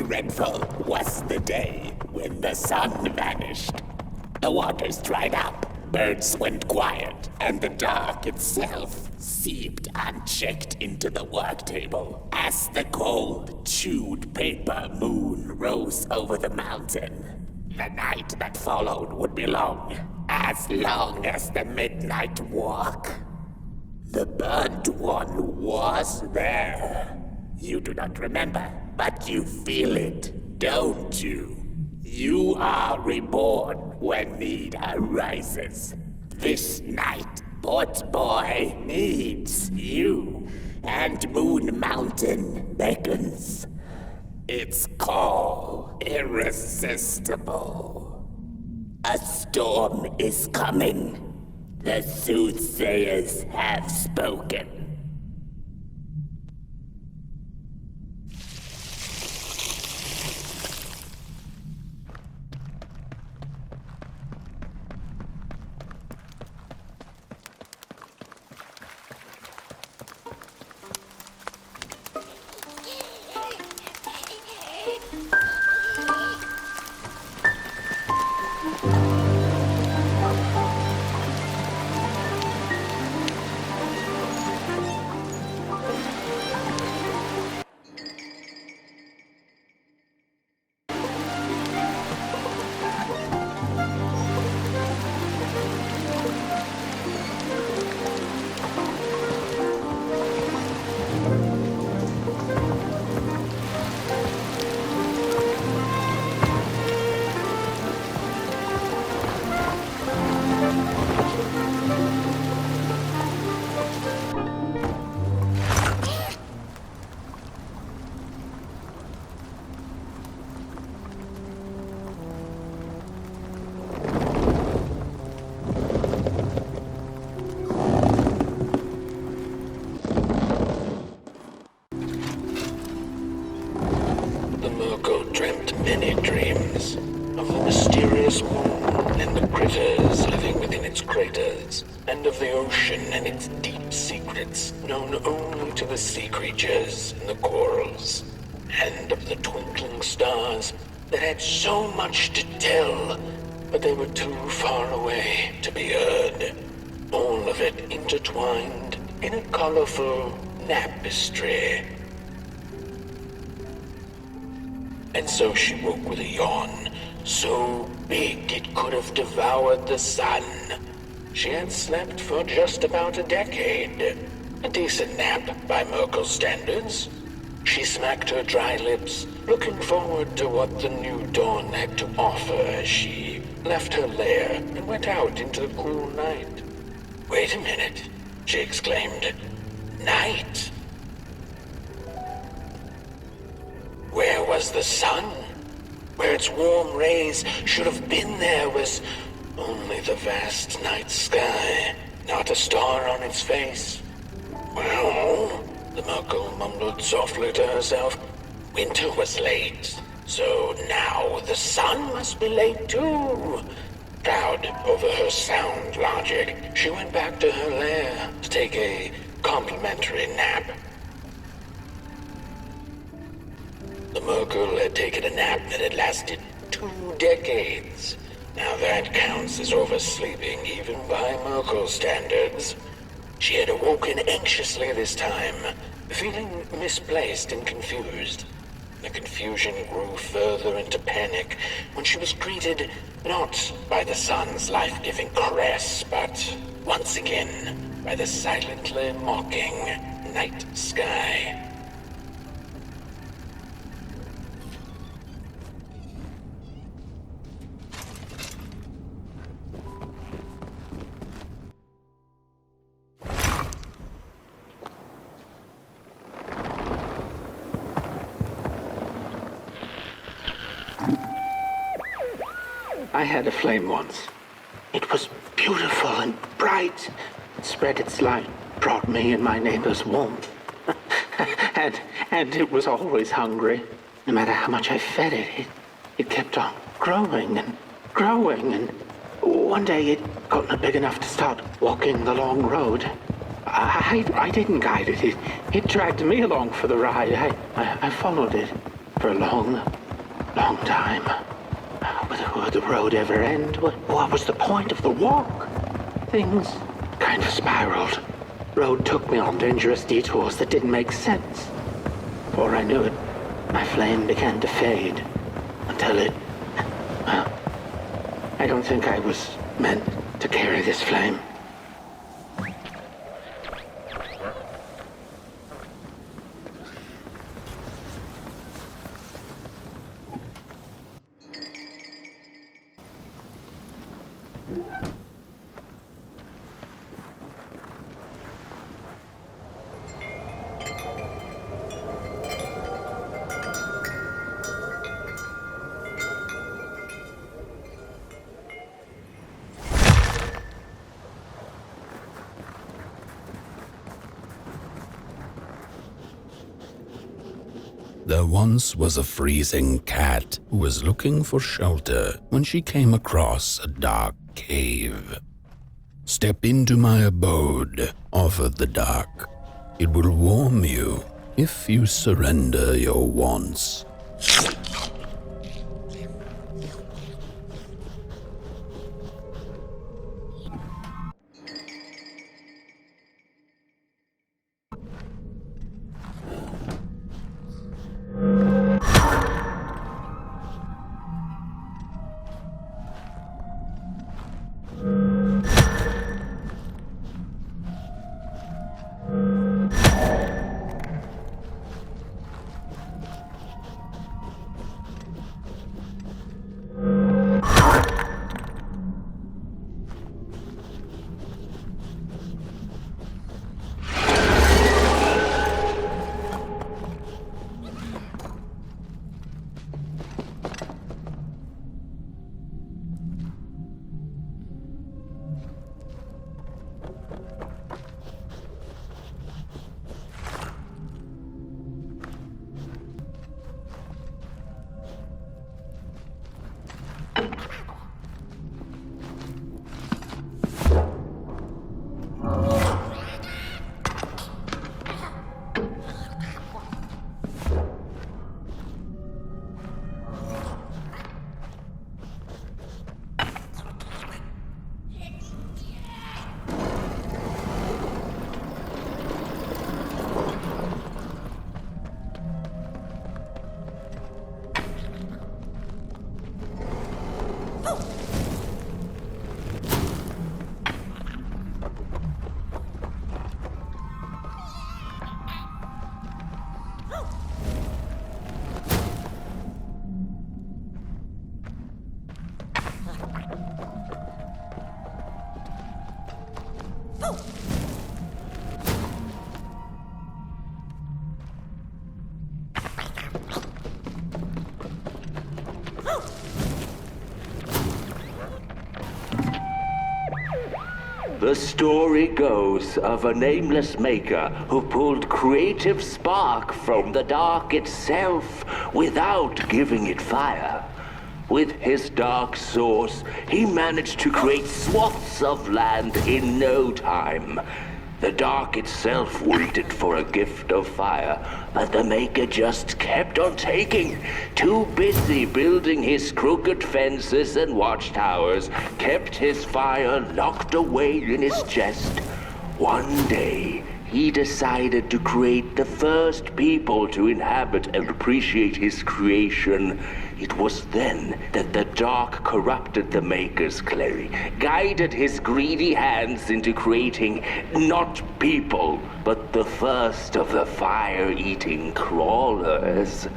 dreadful was the day when the sun vanished. The waters dried up, birds went quiet, and the dark itself seeped unchecked into the work table as the cold, chewed paper moon rose over the mountain. The night that followed would be long as the midnight walk. The burnt one was there. You do not remember, but you feel it, don't you? You are reborn when need arises. This night, Port Boy needs you, and Moon Mountain beckons. Its call irresistible. A storm is coming. The soothsayers have spoken. Many dreams of the mysterious moon and the critters living within its craters, and of the ocean and its deep secrets known only to the sea creatures and the corals, and of the twinkling stars that had so much to tell, but they were too far away to be heard. All of it intertwined in a colorful tapestry. And so she woke with a yawn, so big it could have devoured the sun. She had slept for just about a decade. A decent nap by Merkel's standards. She smacked her dry lips, looking forward to what the new dawn had to offer as she left her lair and went out into the cool night. "Wait a minute," she exclaimed. "Night? Where was the sun? Where its warm rays should have been there was only the vast night sky, not a star on its face. Well, the Merkel mumbled softly to herself, winter was late, so now the sun must be late too. Proud over her sound logic, she went back to her lair to take a complimentary nap. The Merkel had taken a nap that had lasted 2 decades. Now that counts as oversleeping even by Merkel's standards. She had awoken anxiously this time, feeling misplaced and confused. The confusion grew further into panic when she was greeted not by the sun's life-giving caress, but once again by the silently mocking night sky. I had a flame once. It was beautiful and bright. It spread its light, brought me and my neighbors warmth. and it was always hungry. No matter how much I fed it, it kept on growing and growing. And one day it got big enough to start walking the long road. I didn't guide it. It dragged me along for the ride. I followed it. for a long, long time. Would the road ever end? What was the point of the walk? Things kind of spiraled. Road took me on dangerous detours that didn't make sense. Before I knew it, my flame began to fade. Until it... Well, I don't think I was meant to carry this flame. There once was a freezing cat who was looking for shelter when she came across a dark cave. "Step into my abode," offered the dark. "It will warm you if you surrender your wants." The story goes of a nameless maker who pulled creative spark from the dark itself without giving it fire. With his dark source, he managed to create swaths of land in no time. The dark itself waited for a gift of fire, but the maker just kept on taking. Too busy building his crooked fences and watchtowers, kept his fire locked away in his chest. One day, he decided to create the first people to inhabit and appreciate his creation. It was then that the dark corrupted the maker's clay, guided his greedy hands into creating not people, but the first of the fire-eating crawlers.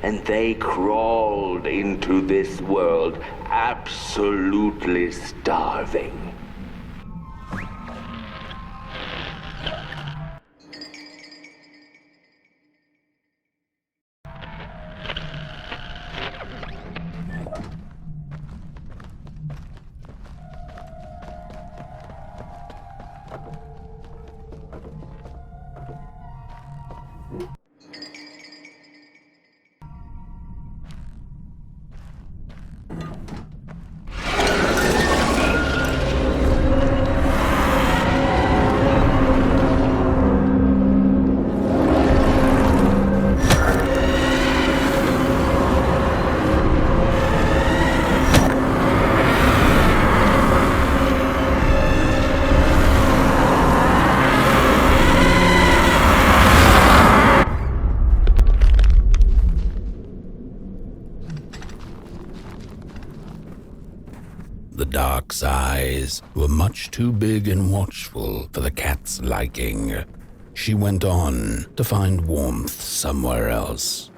And they crawled into this world absolutely starving. dark's eyes were much too big and watchful for the cat's liking. She went on to find warmth somewhere else.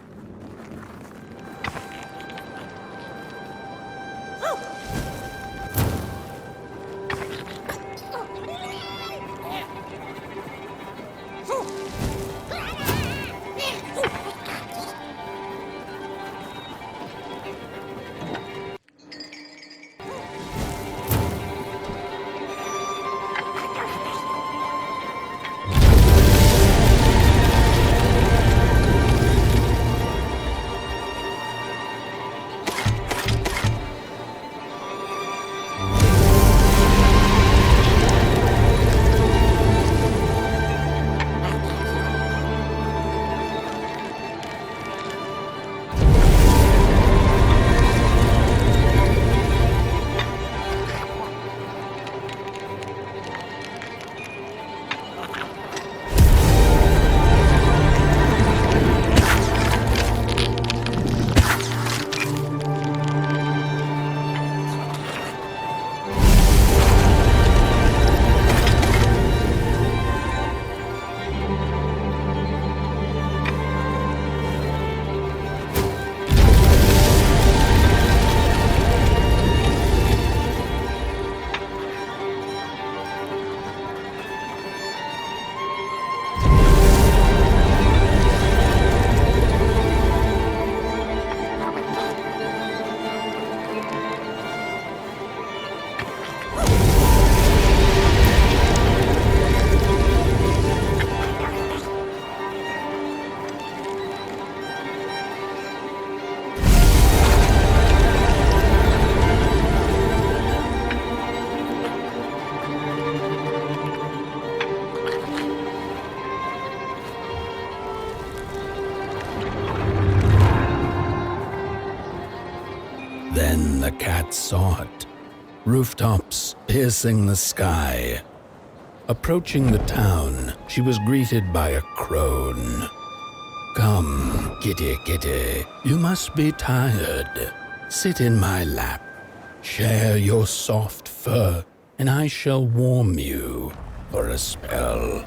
Then the cat saw it. Rooftops piercing the sky. Approaching the town, she was greeted by a crone. "Come, kitty, kitty, you must be tired. Sit in my lap. Share your soft fur, and I shall warm you for a spell."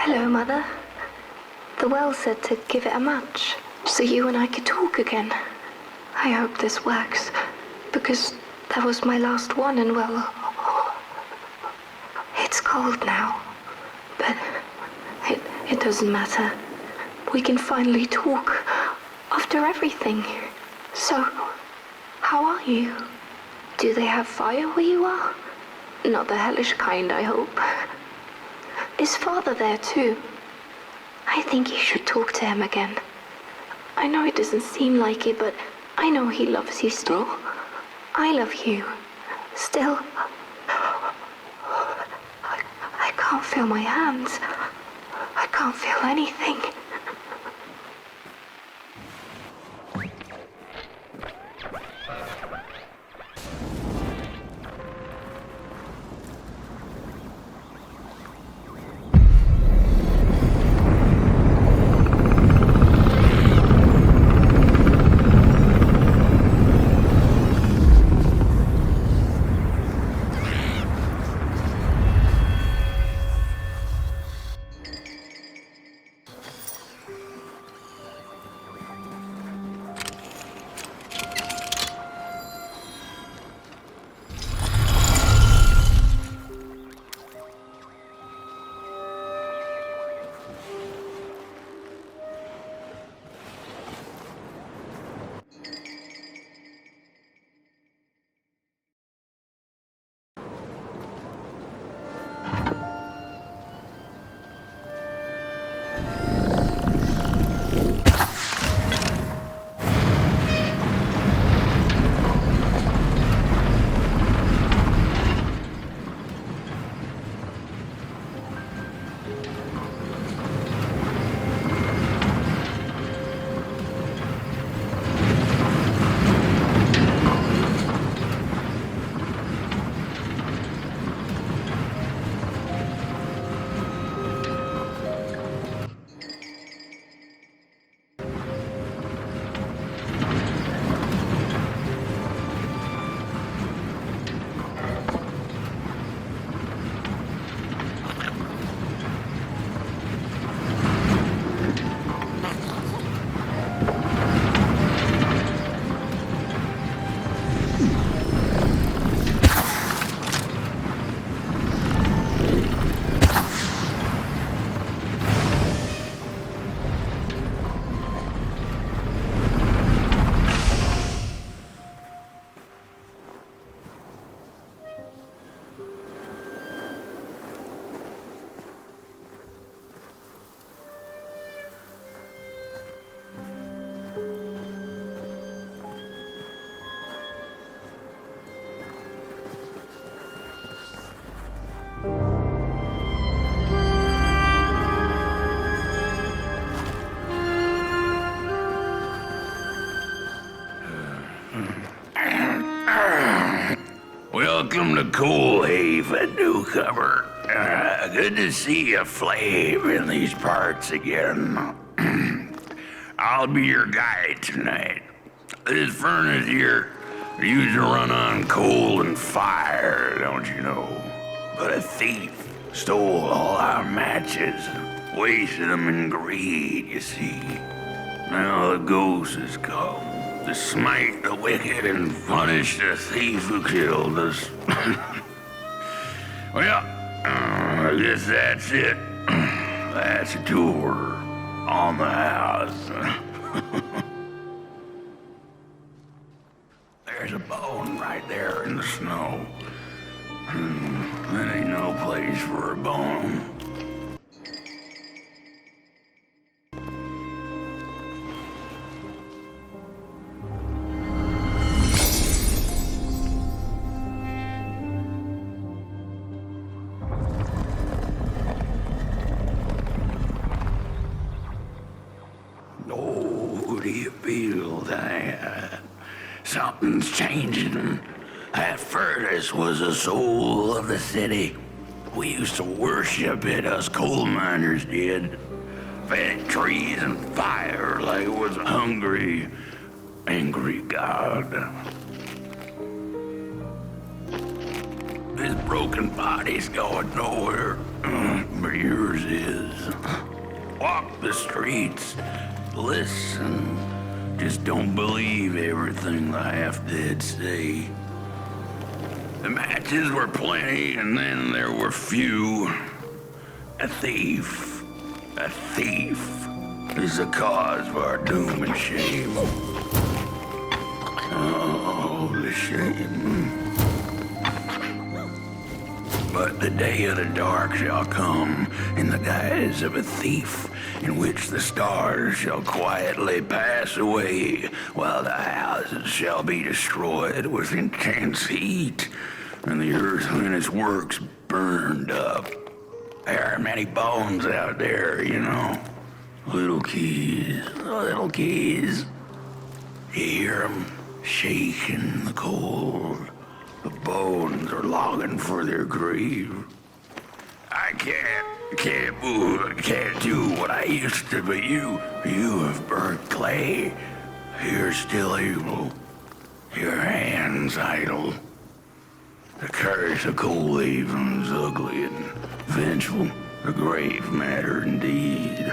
Hello, Mother. The well said to give it a match, so you and I could talk again. I hope this works, because that was my last one, and well, it's cold now. But it doesn't matter. We can finally talk after everything. So, how are you? Do they have fire where you are? Not the hellish kind, I hope. Is Father there too? I think you should talk to him again. I know it doesn't seem like it, but I know he loves you still. I love you. Still. I can't feel my hands. I can't feel anything. Welcome to Coalhaven, newcomer. Good to see you flame in these parts again. I'll be your guide tonight. This furnace here used to run on coal and fire, don't you know? But a thief stole all our matches, wasted them in greed, you see. Now the ghost has come to smite the wicked and punish the thief who killed us. Well, I guess that's it. That's a tour on the house. There's a bone right there in the snow. That ain't no place for a bone. Oh, do you feel that? Something's changing. That furnace was the soul of the city. We used to worship it, us coal miners did. Fed trees and fire like it was a hungry, angry god. This broken body's going nowhere, but yours is. Walk the streets, listen. Just don't believe everything the half-dead say. The matches were plenty, and then there were few. A thief is the cause of our doom and shame. Oh, the shame. But the day of the dark shall come in the guise of a thief, in which the stars shall quietly pass away, while the houses shall be destroyed with intense heat, and the earth and its works burned up. There are many bones out there, you know. Little keys. You hear them shaking in the cold. The bones are longing for their grave. I can't move, I can't do what I used to, but you have burnt clay. You're still able. Your hands idle. The curse of Coalhaven's ugly and vengeful, a grave matter indeed.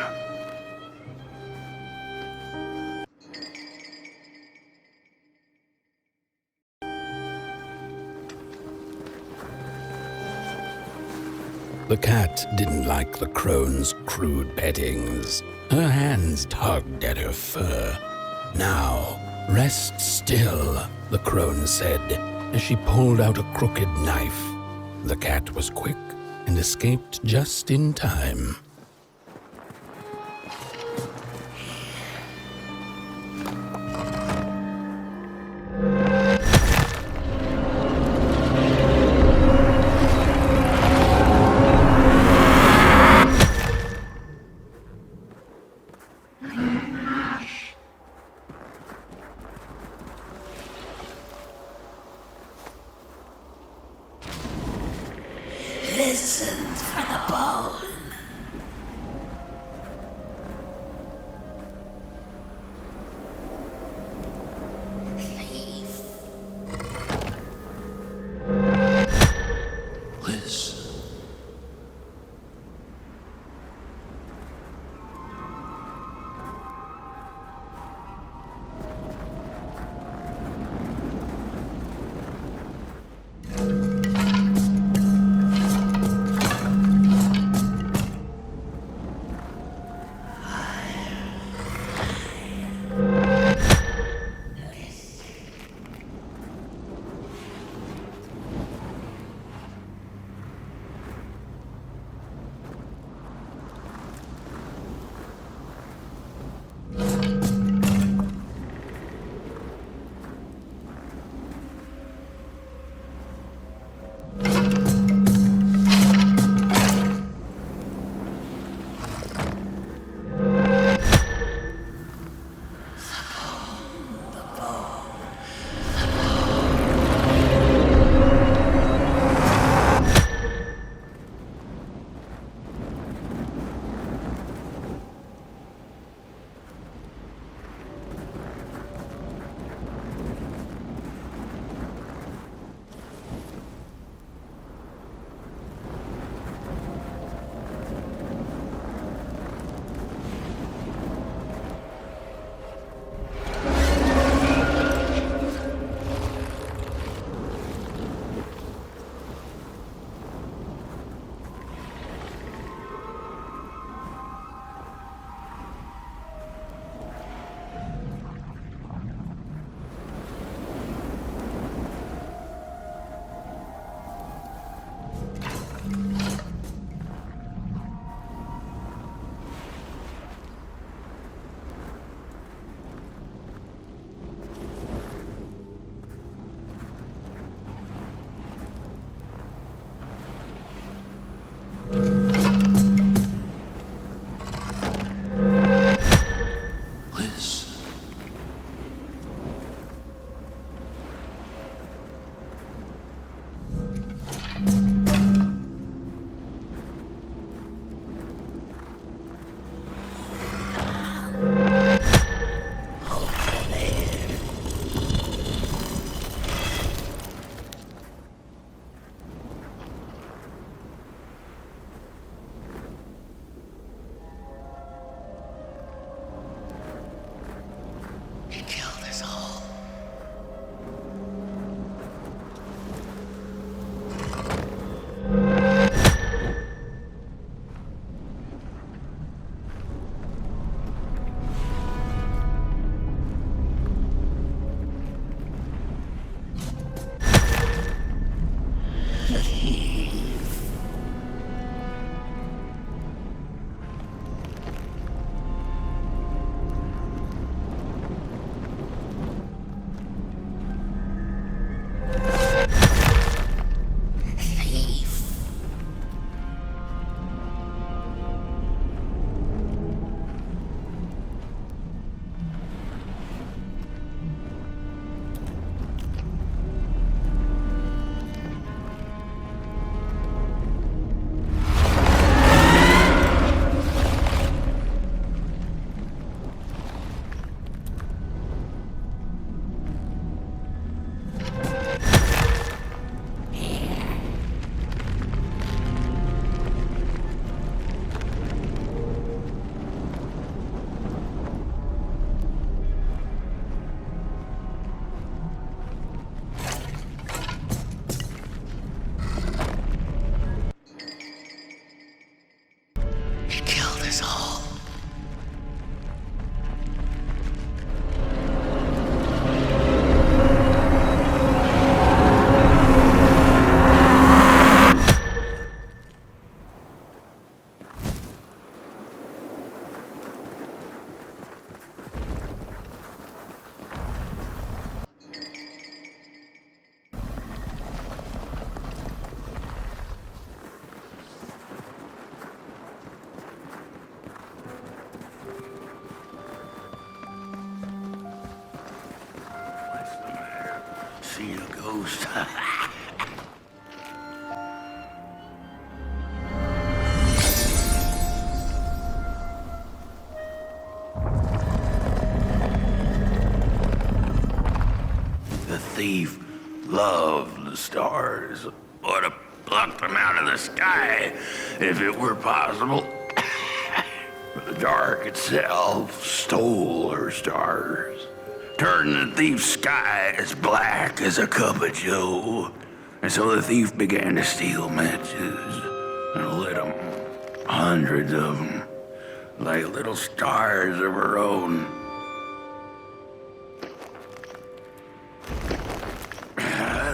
The cat didn't like the crone's crude pettings. Her hands tugged at her fur. Now, rest still, the crone said, as she pulled out a crooked knife. The cat was quick and escaped just in time. Listen for the bone. soul. What's the matter? See a ghost? The thief loved the stars. Would have plucked them out of the sky if it were possible. But the dark itself stole her stars, turned the thief's sky as black as a cup of joe. And so the thief began to steal matches and lit them, hundreds of them, like little stars of her own.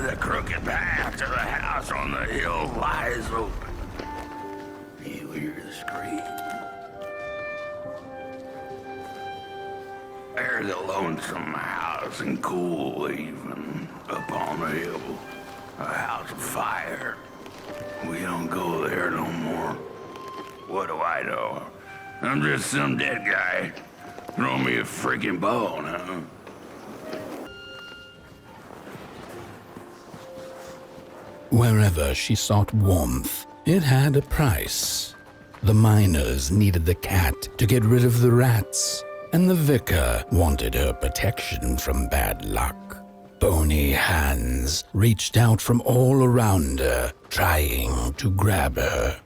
The crooked path to the house on the hill lies open. You hear the scream. There's a lonesome house in Coalhaven up on the hill. A house of fire. We don't go there no more. What do I know? I'm just some dead guy. Throw me a freaking bone, huh? Wherever she sought warmth, it had a price. The miners needed the cat to get rid of the rats, and the vicar wanted her protection from bad luck. Bony hands reached out from all around her, trying to grab her.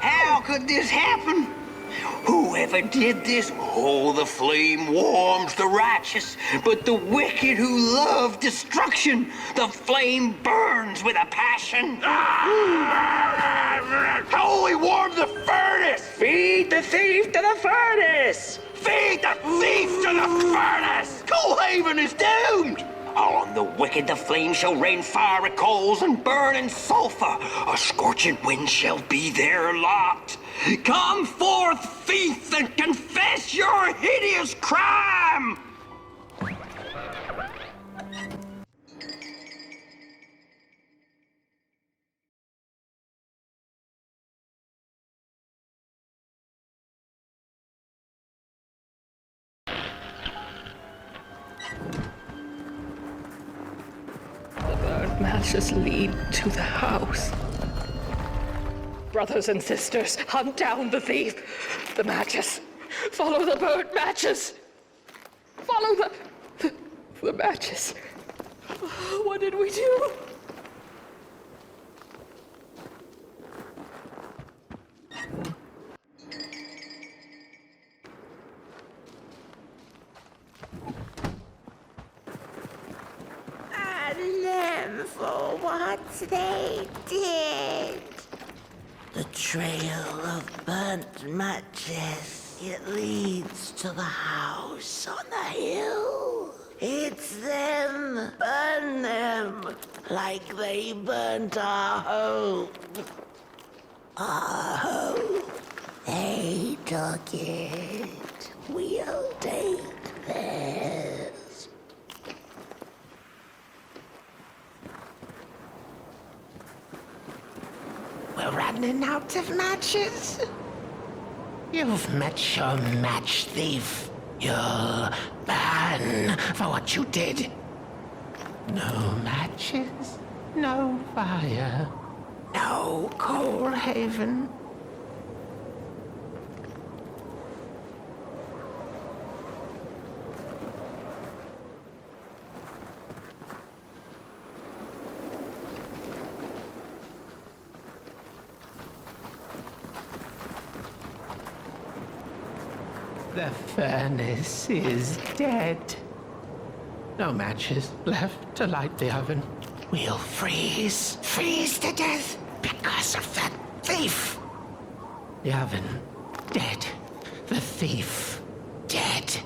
How could this happen? Whoever did this? Oh, the flame warms the righteous, but the wicked who love destruction, the flame burns with a passion. Holy warm the furnace! Feed the thief to the furnace! Feed the thief to the furnace! Coalhaven is doomed! On the wicked the flame shall rain fiery coals and burning sulfur. A scorching wind shall be their lot. Come forth, thief, and confess your hideous crime! The burnt matches lead to the house. Brothers and sisters, hunt down the thief. The matches. Follow the burnt matches. Follow the matches. What did we do? And then for what they did. The trail of burnt matches. It leads to the house on the hill. It's them. Burn them like they burnt our hope. Our hope. They took it. We'll take this. We're running out of matches. You've met your match thief. You'll burn for what you did. No matches, no fire, no Coalhaven. The furnace is dead. No matches left to light the oven. We'll freeze to death because of that thief. The oven dead. The thief dead.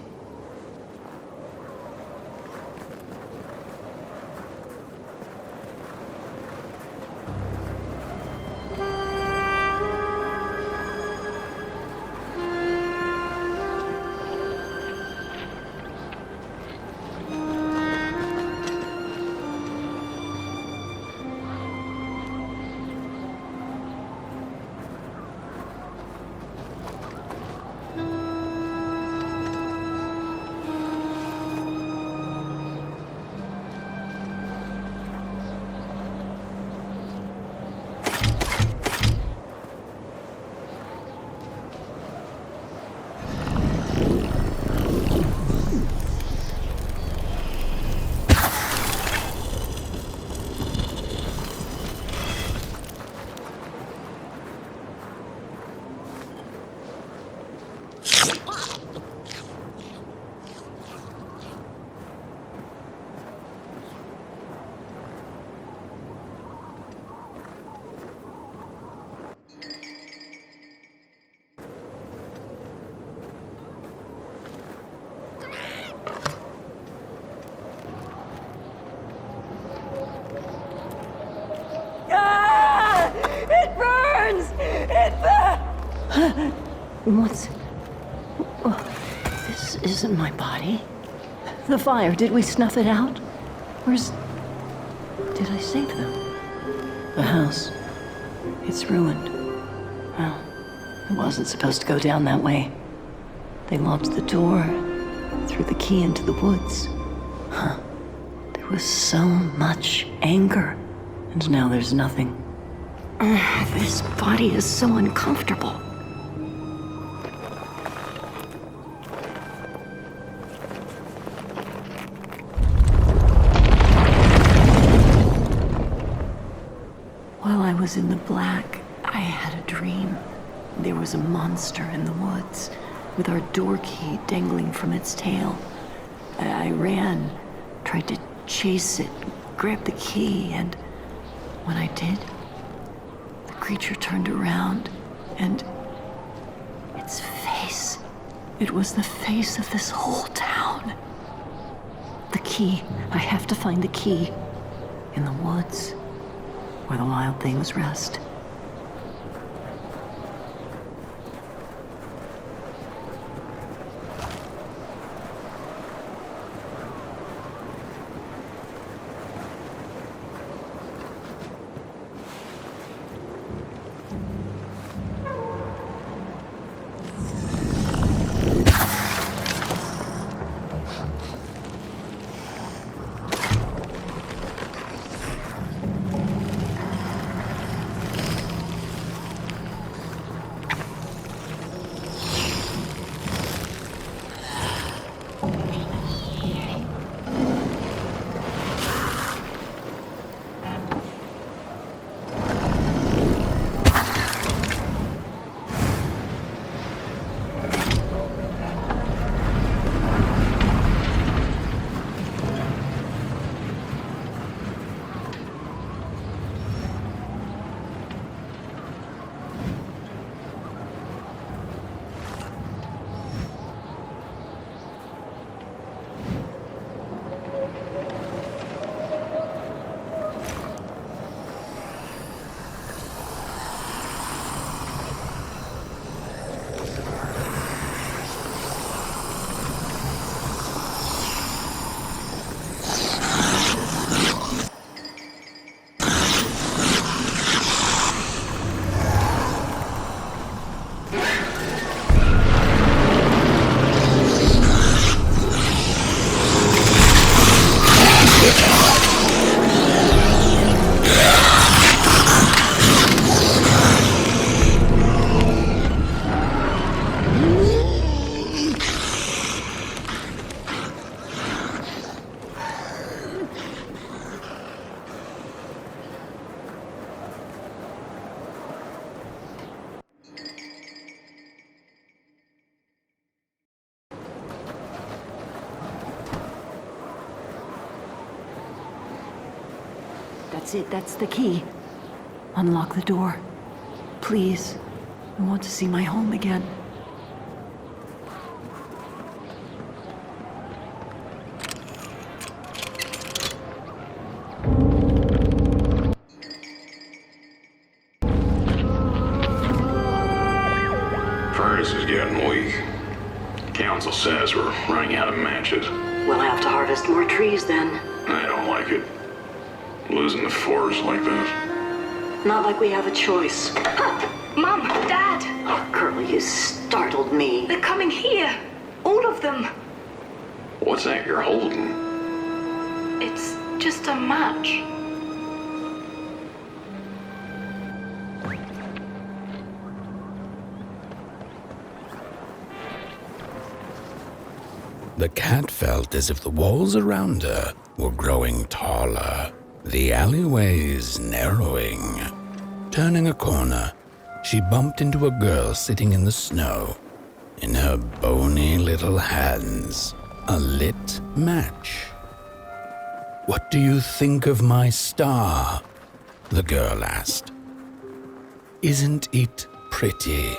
What's... Oh, this isn't my body. The fire, did we snuff it out? Where's... Did I save them? The house. It's ruined. Well, it wasn't supposed to go down that way. They locked the door, threw the key into the woods. Huh. There was so much anger, and now there's nothing. This body is so uncomfortable. While I was in the black, I had a dream. There was a monster in the woods, with our door key dangling from its tail. I ran, tried to chase it, grab the key, and when I did, the creature turned around, and its face, it was the face of this whole town. The key, I have to find the key in the woods, where the wild things rest. That's it, that's the key. Unlock the door. Please. I want to see my home again. Furnace is getting weak. Council says we're running out of matches. We'll have to harvest more trees then. I don't like it. Losing the forest like this. Not like we have a choice. Mom, Dad, Oh, Curly, you startled me. they're coming here. All of them. What's that you're holding? It's just a match. The cat felt as if the walls around her were growing taller, the alleyways narrowing. Turning a corner, she bumped into a girl sitting in the snow. In her bony little hands, a lit match. "What do you think of my star?" the girl asked. "Isn't it pretty?"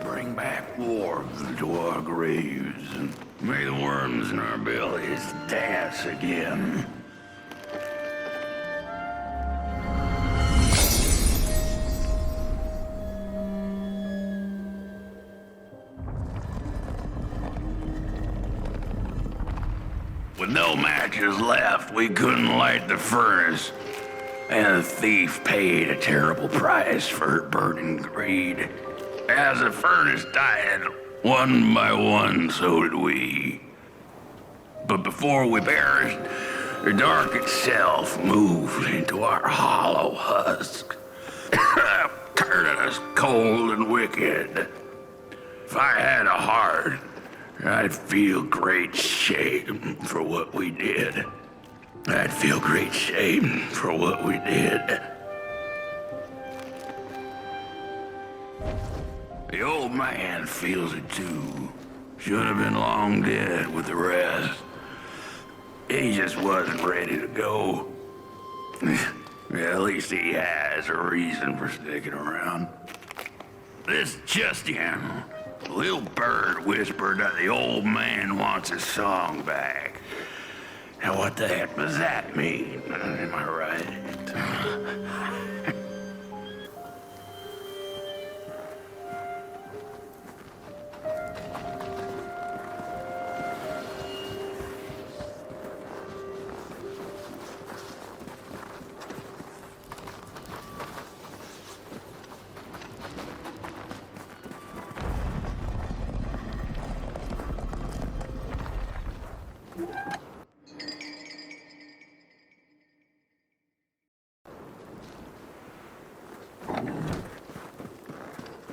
Bring back warmth to our graves, and may the worms in our bellies dance again. With no matches left, we couldn't light the furnace, and the thief paid a terrible price for her burning greed. As the furnace died, one by one, so did we. But before we perished, the dark itself moved into our hollow husk, turning us cold and wicked. If I had a heart, I'd feel great shame for what we did. I'd feel great shame for what we did. The old man feels it too. Should have been long dead with the rest. He just wasn't ready to go. At least he has a reason for sticking around. This Justian, the little bird whispered that the old man wants his song back. Now what the heck does that mean? Am I right?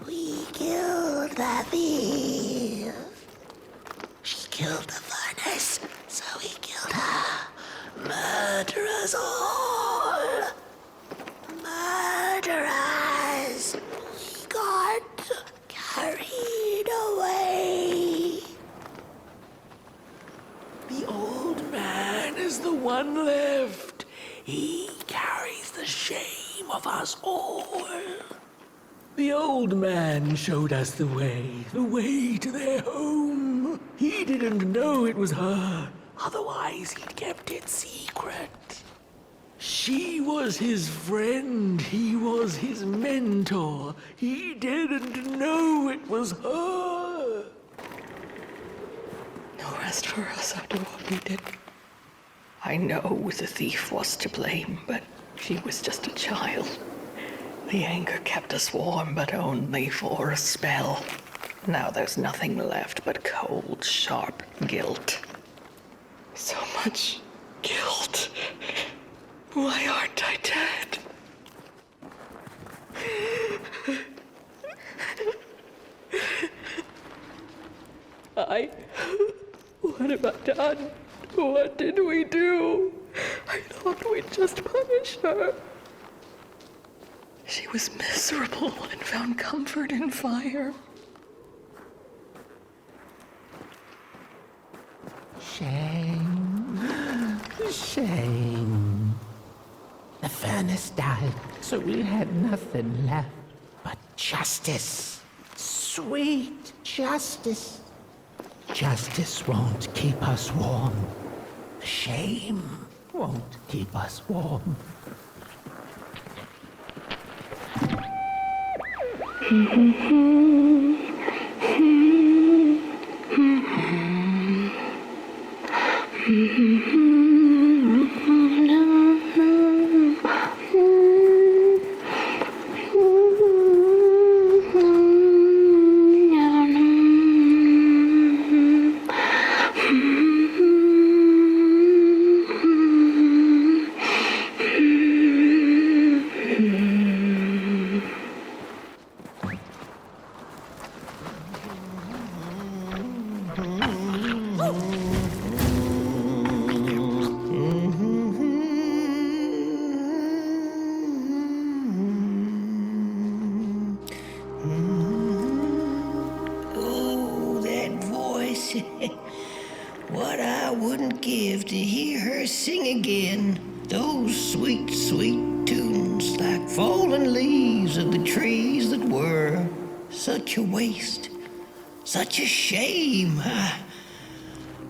We killed the thief. She killed the furnace, so we killed her. Murderers all. Murderers. We got carried away. The old man is the one left. He carries the shame of us all. The old man showed us the way to their home. He didn't know it was her, otherwise he'd kept it secret. She was his friend, he was his mentor. He didn't know it was her. No rest for us after what we did. I know the thief was to blame, but she was just a child. The anger kept us warm, but only for a spell. Now there's nothing left but cold, sharp guilt. So much guilt. Why aren't I dead? What have I done? What did we do? I thought we'd just punish her. She was miserable and found comfort in fire. Shame. Shame. The furnace died, so we had nothing left but justice. Sweet justice. Justice won't keep us warm. Shame won't keep us warm. What I wouldn't give to hear her sing again. Those sweet, sweet tunes like fallen leaves of the trees that were. Such a waste, such a shame.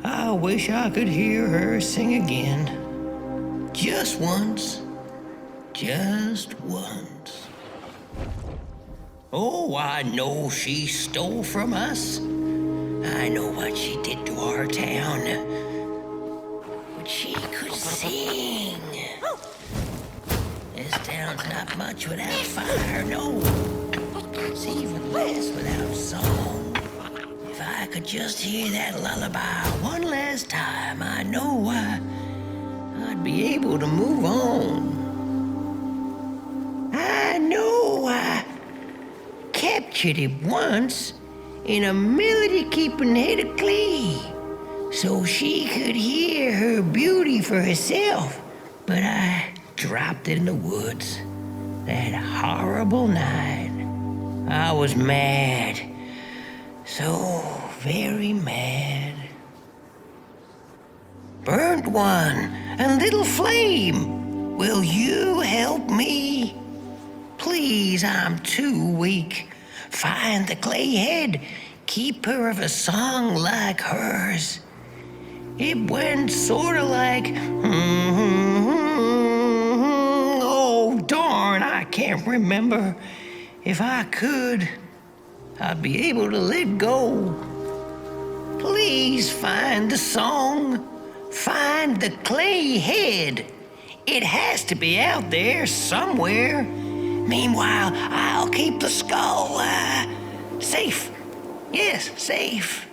I wish I could hear her sing again. Just once. Just once. Oh, I know she stole from us. I know what she did to our town. But she could sing. This town's not much without fire, no. It's even less without song. If I could just hear that lullaby one last time, I know I'd be able to move on. I know I captured it once in a melody-keeping head of clay, so she could hear her beauty for herself. But I dropped it in the woods that horrible night. I was mad, so very mad. Burnt one, a little flame. Will you help me? Please, I'm too weak. Find the clay head. Keep her of a song like hers. It went sorta like, oh darn, I can't remember. If I could, I'd be able to let go. Please find the song. Find the clay head. It has to be out there somewhere. Meanwhile, I'll keep the skull, safe. Yes, safe.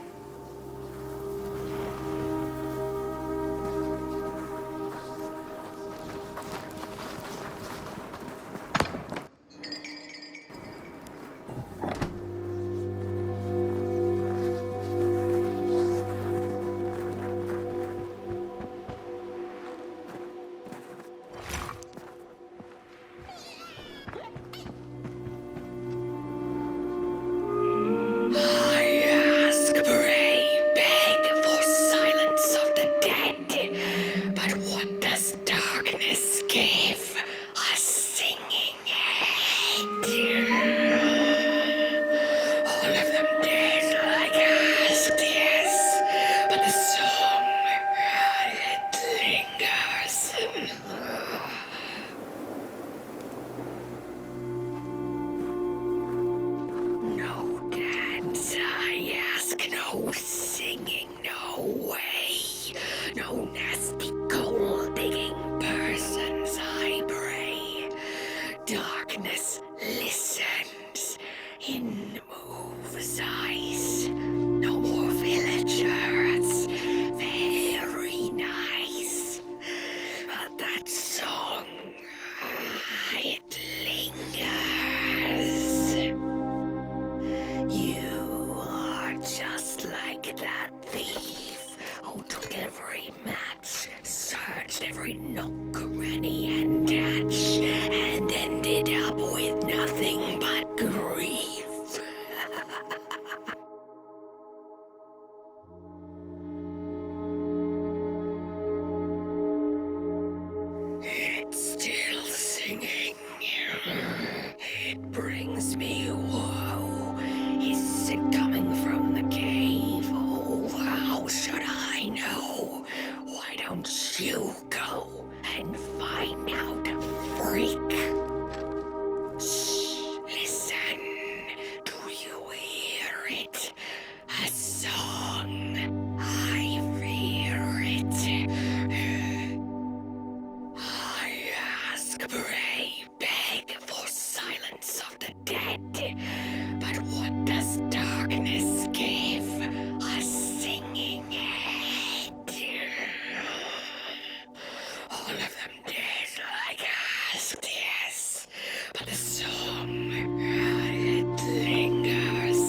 Is it coming from the cave? Oh, how should I know? Why don't you go and find out, freak? Shh, listen. Do you hear it? A song. I hear it. I ask, pray, beg for silence of the dead. But what does darkness give? A singing head. All of them dead like us, yes. But the song, it lingers.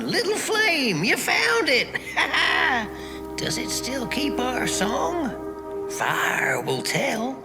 Little flame, you found it! Does it still keep our song? Fire will tell.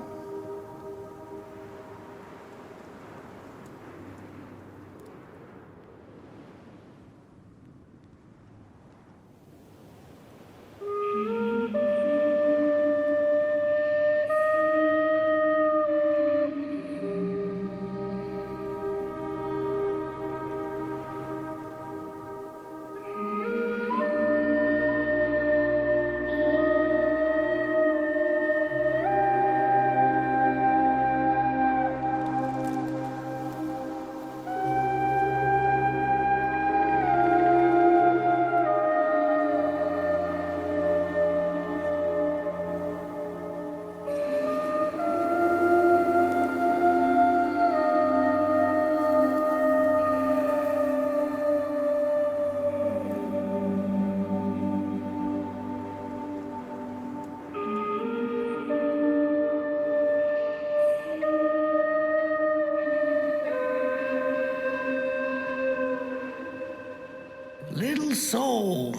little soul.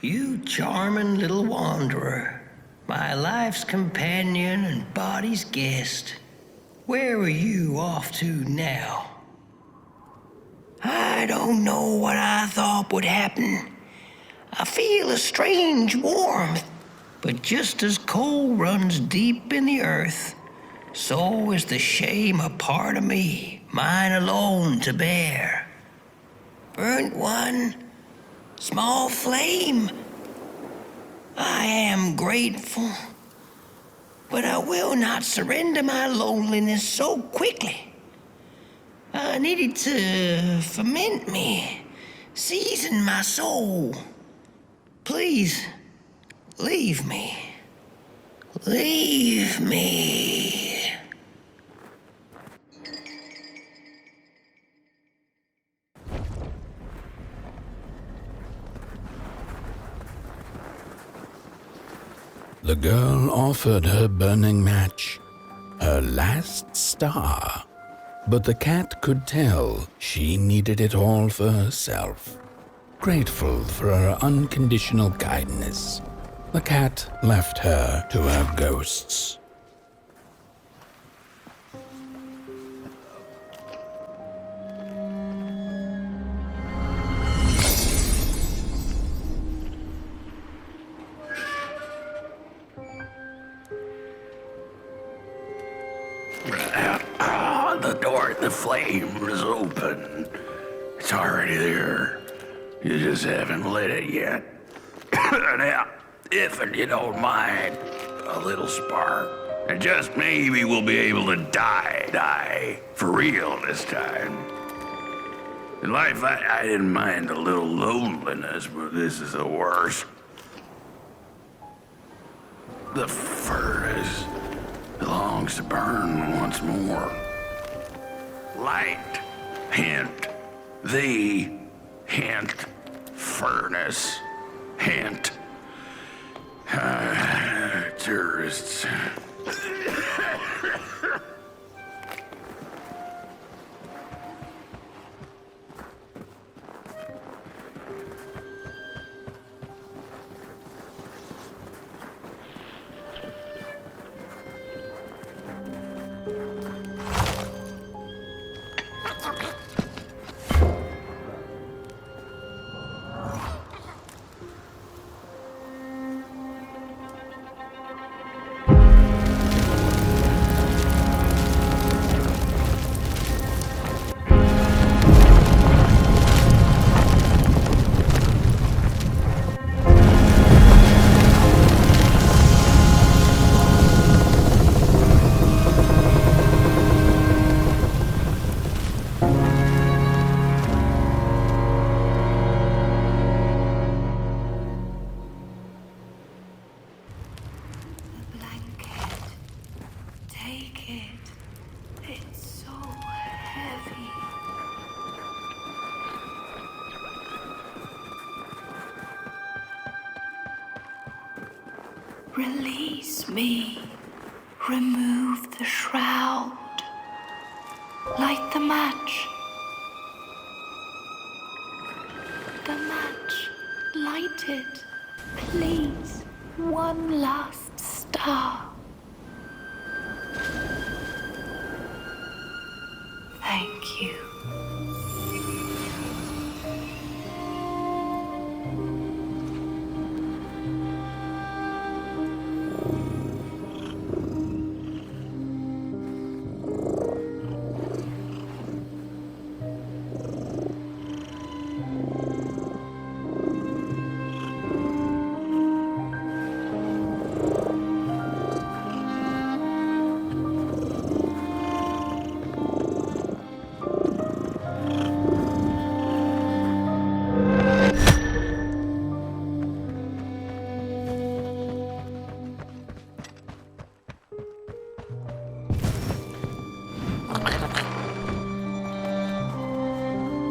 You charming little wanderer. My life's companion and body's guest. Where are you off to now? I don't know what I thought would happen. I feel a strange warmth, but just as coal runs deep in the earth, so is the shame a part of me, mine alone to bear. Burnt one, small flame. I am grateful, but I will not surrender my loneliness so quickly. I needed to ferment me, season my soul. Please, leave me. Leave me. The girl offered her burning match, her last star, but the cat could tell she needed it all for herself. Grateful for her unconditional kindness, the cat left her to her ghosts. The door at the flame is open. It's already there. You just haven't lit it yet. Now, if you don't mind, a little spark. And just maybe we'll be able to die for real this time. In life, I didn't mind a little loneliness, but this is the worst. The furnace longs to burn once more. Light, hint, the hint, furnace, hint, tourists. Release me. Remove the shroud. Light the match. The match. Light it. Please. One last star. Thank you.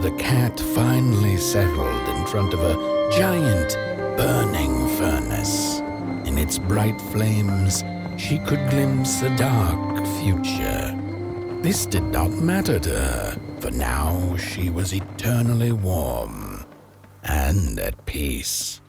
The cat finally settled in front of a giant burning furnace. In its bright flames, she could glimpse a dark future. This did not matter to her, for now she was eternally warm and at peace.